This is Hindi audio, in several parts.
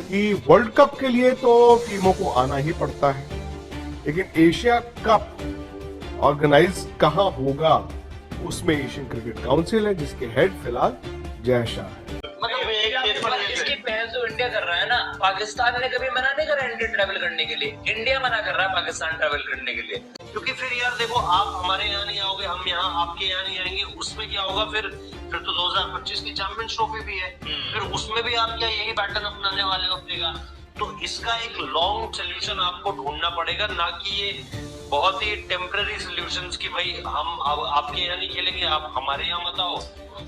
कि वर्ल्ड कप के लिए तो टीमों को आना ही पड़ता है, लेकिन एशिया कप ऑर्गेनाइज कहां होगा उसमें एशियन क्रिकेट काउंसिल है, जिसके हेड फिलहाल जय शाह है। इसकी पहल तो इंडिया कर रहा है ना। पाकिस्तान ने कभी मना नहीं करा इंडिया ट्रैवल करने के लिए, इंडिया मना कर रहा है पाकिस्तान ट्रैवल करने के लिए। क्योंकि फिर यार देखो, आप हमारे यहाँ नहीं आओगे, हम यहाँ आपके यहाँ नहीं आएंगे, उसमें क्या होगा फिर तो 2025 की चैंपियंस ट्रॉफी भी है, फिर उसमें भी आप क्या यही पैटर्न अपनाने वाले हो अपनेगा। तो इसका एक लॉन्ग सोल्यूशन आपको ढूंढना पड़ेगा, ना कि ये बहुत ही टेम्पररी सोल्यूशंस कि भाई हम अब आपके यहाँ नहीं खेलेंगे, आप हमारे यहाँ मत आओ,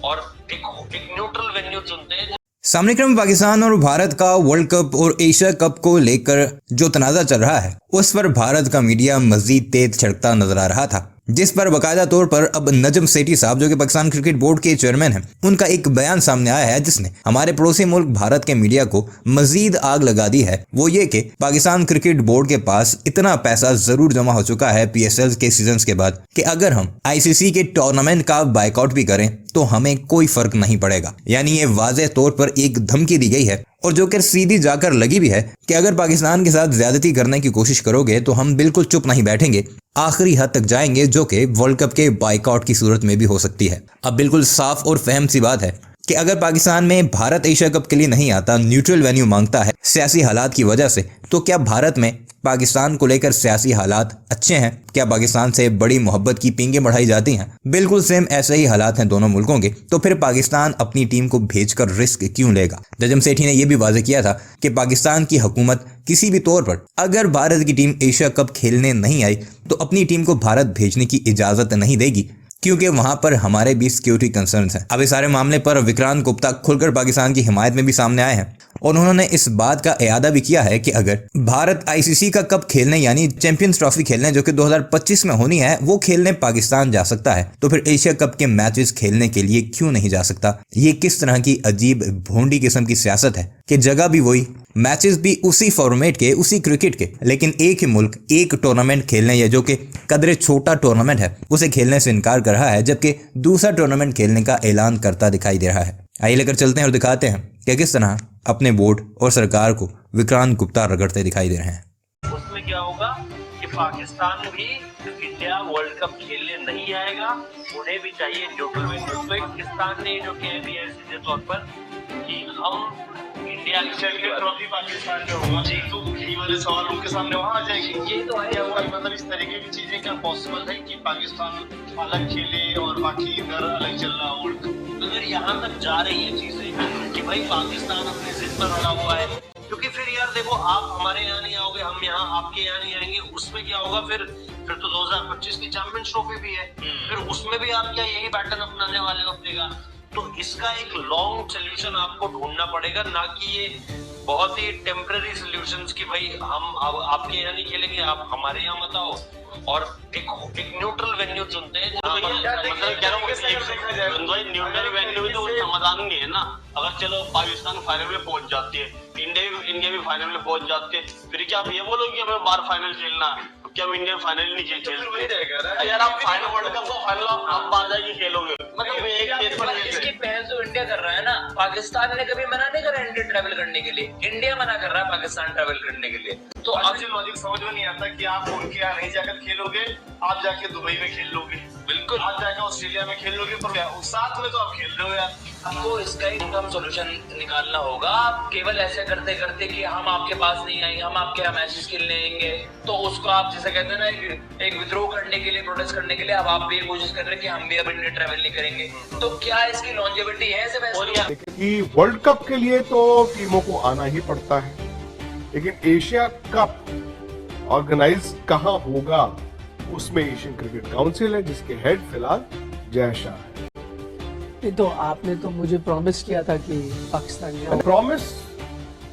और एक न्यूट्रल वेन्यू चुनते हैं। सामने क्रम पाकिस्तान और भारत का वर्ल्ड कप और एशिया कप को लेकर जो तनाज़ा चल रहा है, उस पर भारत का मीडिया मजीद तेज छिड़कता नजर आ रहा था, जिस पर बाकायदा तौर पर अब नजम सेठी साहब, जो कि पाकिस्तान क्रिकेट बोर्ड के चेयरमैन हैं, उनका एक बयान सामने आया है जिसने हमारे पड़ोसी मुल्क भारत के मीडिया को मजीद आग लगा दी है। वो ये कि पाकिस्तान क्रिकेट बोर्ड के पास इतना पैसा जरूर जमा हो चुका है PSL के सीजन के बाद कि अगर हम ICC के टूर्नामेंट का बाइकआउट भी करें तो हमें कोई फर्क नहीं पड़ेगा। यानी ये वाज़ेह तौर पर एक धमकी दी गई है, और जो कि सीधी जाकर लगी भी है कि अगर पाकिस्तान के साथ ज्यादती करने की कोशिश करोगे तो हम बिल्कुल चुप नहीं बैठेंगे, आखिरी हद तक जाएंगे, जो कि वर्ल्ड कप के बाइकआउट की सूरत में भी हो सकती है। अब बिल्कुल साफ और फहम सी बात है कि अगर पाकिस्तान में भारत एशिया कप के लिए नहीं आता, न्यूट्रल वेन्यू मांगता है सियासी हालात की वजह से, तो क्या भारत में पाकिस्तान को लेकर सियासी हालात अच्छे हैं? क्या पाकिस्तान से बड़ी मोहब्बत की पींगें बढ़ाई जाती हैं? बिल्कुल सेम ऐसे ही हालात हैं दोनों मुल्कों के। तो फिर पाकिस्तान अपनी टीम को भेजकर रिस्क क्यों लेगा? नजम सेठी ने यह भी वाज़ेह किया था कि पाकिस्तान की हुकूमत किसी भी तौर पर अगर भारत की टीम एशिया कप खेलने नहीं आई तो अपनी टीम को भारत भेजने की इजाजत नहीं देगी, क्योंकि वहां पर हमारे भी सिक्योरिटी कंसर्न्स हैं। अब इस सारे मामले पर विक्रांत गुप्ता खुलकर पाकिस्तान की हिमायत में भी सामने आए हैं, और उन्होंने इस बात का इयादा भी किया है कि अगर भारत ICC का कप खेलने यानी चैंपियंस ट्रॉफी खेलने, जो कि 2025 में होनी है, वो खेलने पाकिस्तान जा सकता है, तो फिर एशिया कप के मैचेस खेलने के लिए क्यों नहीं जा सकता? ये किस तरह की अजीब भोंडी किस्म की सियासत है कि जगह भी वही, मैचेस भी उसी फॉर्मेट के, उसी क्रिकेट के, लेकिन एक ही मुल्क एक टूर्नामेंट खेलने, या जो कि कदरे छोटा टूर्नामेंट है, उसे खेलने से इनकार कर रहा है, जबकि दूसरा टूर्नामेंट खेलने का ऐलान करता दिखाई दे रहा है। आइए लेकर चलते हैं और दिखाते हैं कि किस तरह अपने बोर्ड और सरकार को विक्रांत गुप्ता रगड़ते दिखाई दे रहे हैं। उसमें क्या होगा कि पाकिस्तान भी इंडिया वर्ल्ड कप खेलने नहीं आएगा, उन्हें भी चाहिए न्यूट्रल वेन्यू। तो पाकिस्तान ने जो कह दिया है सीधे तौर पर कि हम इंडिया की ट्रॉफी पाकिस्तान में होगा, तो ये वाले सवाल उनके सामने वहाँ आ जाएगी। ये तो है, मतलब इस तरीके की चीजें क्या पॉसिबल है कि पाकिस्तान अलग खेले और बाकी इधर अलग चल रहा हो? अगर यहाँ तक जा रही है चीजें कि भाई पाकिस्तान अपने जिद पर अड़ा हुआ है, क्योंकि फिर यार देखो, आप हमारे यहाँ नहीं आओगे, हम यहाँ आपके यहाँ नहीं आएंगे, उसमें क्या होगा फिर तो 2025 की चैंपियंस ट्रॉफी भी है, फिर उसमें भी आप क्या यही पैटर्न अपनाने वाले हो अपनेगा। तो इसका एक लॉन्ग सोल्यूशन आपको ढूंढना पड़ेगा, ना कि ये बहुत ही टेम्पररी सोल्यूशंस कि भाई हम अब आपके यहाँ नहीं खेलेंगे, आप हमारे यहाँ मत आओ, और एक न्यूट्रल वेन्यू चुनते हैं। न्यूट्रल वेन्यू में तो कोई समाधान नहीं है ना। अगर चलो पाकिस्तान फाइनल में पहुंच जाती है, इंडिया भी फाइनल में पहुंच जाती है, फिर क्या आप ये बोलोगे कि हमें बाहर फाइनल खेलना है? क्या हम इंडिया फाइनल नहीं खेलते? यार आप फाइनल वर्ल्ड कप का फाइनल आप बाहर जाके खेलोगे, मतलब इसकी पहल तो इंडिया कर रहा है ना। पाकिस्तान ने कभी मना नहीं करा इंडिया ट्रैवल करने के लिए, इंडिया मना कर रहा है पाकिस्तान ट्रैवल करने के लिए। तो आपसे लॉजिक समझ में नहीं आता कि आप उनके यहाँ नहीं जाकर खेलोगे, आप जाके दुबई में खेल लोगे, बिल्कुल आप जाके ऑस्ट्रेलिया में खेल लोगे, पर साथ में तो आप खेल रहे हो यार। आपको इसका एक कम सोल्यूशन निकालना होगा। आप केवल ऐसे करते करते कि हम आपके पास नहीं आएंगे, हम आपके यहाँ मैचेस खेलने आएंगे, तो उसको आप जैसे कहते हैं ना, एक विद्रोह करने के लिए, प्रोटेस्ट करने के लिए अब आप भी कोशिश कर रहे हैं कि हम भी अब इंडिया ट्रैवल नहीं करेंगे। तो क्या इसकी लॉन्जेविटी है? कि वर्ल्ड कप के लिए तो टीमों को आना ही पड़ता है, लेकिन एशिया कप ऑर्गेनाइज कहां होगा उसमें एशियन क्रिकेट काउंसिल है, जिसके हेड फिलहाल जय शाह है। तो आपने तो मुझे प्रॉमिस किया था कि पाकिस्तान प्रॉमिस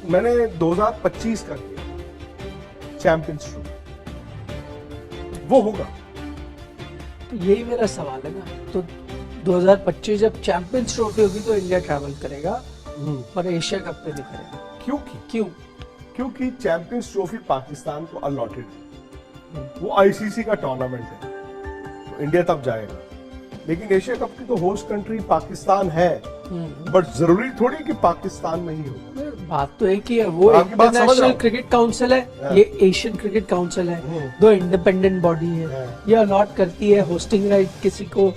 मैंने 2025 का किया, चैंपियंस ट्रॉफी वो होगा। तो यही मेरा सवाल है ना। तो 2025 जब चैंपियंस ट्रॉफी होगी तो इंडिया ट्रैवल करेगा, पर एशिया कप पे नहीं करेगा। क्योंकि चैंपियंस ट्रॉफी पाकिस्तान को अलॉटेड है, वो ICC का टूर्नामेंट है, तो इंडिया तब जाएगा। लेकिन एशिया कप की तो होस्ट कंट्री पाकिस्तान है, बट जरूरी थोड़ी कि पाकिस्तान में ही हो। बात तो एक ही है, वो आपकी बात समझ रहा इंटरनेशनल हूं। क्रिकेट काउंसिल है, ये एशियन क्रिकेट काउंसिल है, दो इंडिपेंडेंट बॉडी है, ये अलॉट करती है होस्टिंग राइट किसी को।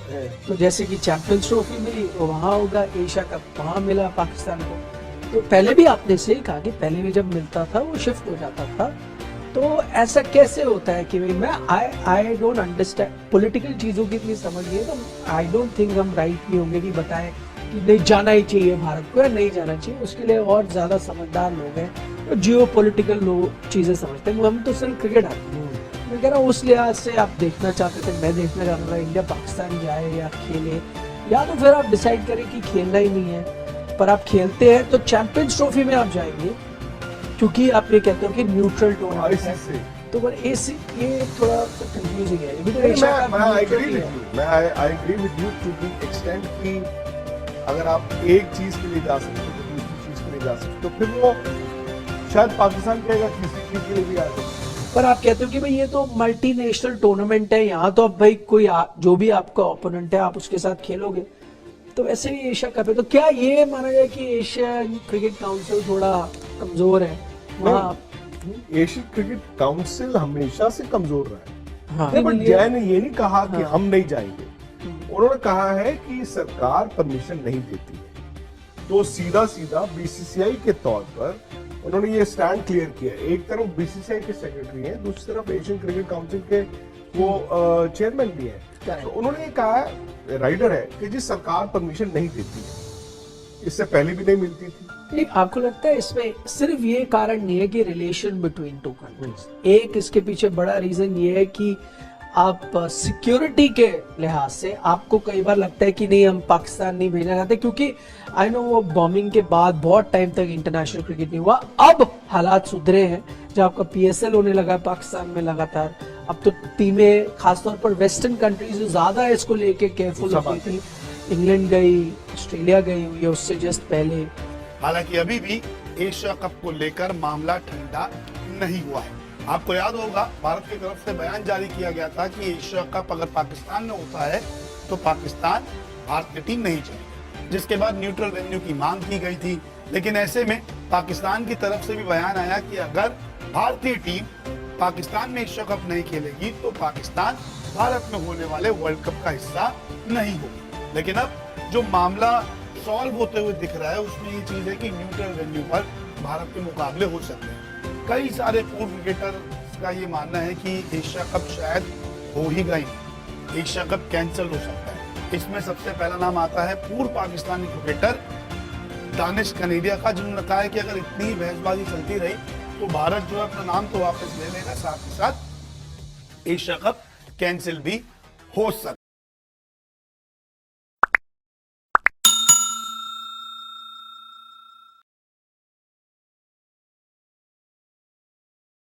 तो जैसे कि चैंपियंस ट्रॉफी मिली तो वहां होगा, एशिया कप वहां मिला पाकिस्तान को। तो पहले भी आपने से कहा कि पहले भी जब मिलता था वो शिफ्ट हो जाता था, तो ऐसा कैसे होता है कि भाई मैं आई डोंट अंडरस्टैंड पॉलिटिकल चीजों की इतनी समझ नहीं है, तो आई डोंट थिंक हम राइट नहीं होंगे कि बताएं कि नहीं जाना ही चाहिए भारत को या नहीं जाना चाहिए। उसके लिए और ज्यादा समझदार लोग हैं, तो जियो पोलिटिकल लोग चीजें समझते हैं, हम तो सिर्फ क्रिकेट आते हैं। मैं कह रहा हूँ उस लिहाज से आप देखना चाहते थे, मैं देखना चाहता था इंडिया पाकिस्तान जाए या खेले, या तो फिर आप डिसाइड करें कि खेलना ही नहीं है, पर आप खेलते हैं तो चैंपियंस ट्रॉफी में आप जाएंगे, क्योंकि आप ये कहते हो कि न्यूट्रल टूर्नामेंट है। तो पर ये थोड़ा कंफ्यूजिंग है। अभी तो एशिया कप मैं आई neutral एग्री ही विद है। यू, मैं I agree with you to the extent कि अगर आप एक चीज के लिए जा सकते हो तो दूसरी चीज के लिए जा सकते हो, तो फिर वो शायद पाकिस्तान कहेगा किसी चीज के लिए भी आ सकते हो। पर आप कहते हो कि भाई ये तो मल्टीनेशनल टूर्नामेंट है, यहाँ तो अब भाई कोई जो भी आपका ओपोनेंट है आप उसके साथ खेलोगे, तो वैसे भी एशिया कप है। तो क्या ये माना जाए कि एशियन क्रिकेट काउंसिल थोड़ा कमजोर है वहाँ? एशियन क्रिकेट काउंसिल हमेशा से कमजोर रहा है। हाँ, नहीं, बट जय ने ये नहीं कहा कि हाँ। हम नहीं जाएंगे, उन्होंने कहा है कि सरकार परमिशन नहीं देती है। तो सीधा सीधा बीसीसीआई के तौर पर उन्होंने ये स्टैंड क्लियर किया। एक तरफ बीसीसीआई के सेक्रेटरी हैं, दूसरी तरफ एशियन क्रिकेट काउंसिल के वो चेयरमैन भी हैं। तो उन्होंने ये कहा है, राइडर है कि जी सरकार परमिशन नहीं देती है, इससे पहले भी नहीं मिलती थी। नहीं, आपको लगता है इसमें सिर्फ ये कारण नहीं है कि रिलेशन बिटवीन टू कंट्रीज, एक इसके पीछे बड़ा रीजन ये है कि आप सिक्योरिटी के लिहाज से आपको कई बार लगता है कि नहीं हम पाकिस्तान नहीं भेजना चाहते, क्योंकि आई नो वो बॉम्बिंग के बाद बहुत टाइम तक इंटरनेशनल क्रिकेट नहीं हुआ। अब हालात सुधरे हैं, जब आपका पीएसएल होने लगा पाकिस्तान में लगातार, अब तो टीमें खासतौर पर वेस्टर्न कंट्रीज ज्यादा इसको लेके केयरफुल होती थी। इंग्लैंड गई, ऑस्ट्रेलिया गई हुई है उससे जस्ट पहले। हालांकि अभी भी एशिया कप को लेकर मामला ठंडा नहीं हुआ है। आपको याद होगा भारत की तरफ से बयान जारी किया गया था कि एशिया कप अगर पाकिस्तान में होता है तो पाकिस्तान भारत की टीम नहीं जाएगी, जिसके बाद न्यूट्रल वेन्यू की मांग की गई थी। लेकिन ऐसे में पाकिस्तान की तरफ से भी बयान आया कि अगर भारतीय टीम पाकिस्तान में एशिया कप नहीं खेलेगी तो पाकिस्तान भारत में होने वाले वर्ल्ड कप का हिस्सा नहीं होगी। लेकिन अब जो मामला सॉल्व होते हुए दिख रहा है उसमें ये चीज है कि न्यूट्रल वेन्यू पर भारत के मुकाबले हो सकते हैं। कई सारे पूर्व क्रिकेटर का ये मानना है कि एशिया कप शायद हो ही गई, एशिया कप कैंसिल हो सकता है। इसमें सबसे पहला नाम आता है पूर्व पाकिस्तानी क्रिकेटर दानिश कनेरिया का, जिन्होंने कहा है कि अगर इतनी बहसबाजी चलती रही तो भारत जो है अपना नाम तो वापस ले लेगा, साथ ही साथ एशिया कप कैंसिल भी हो सकता है।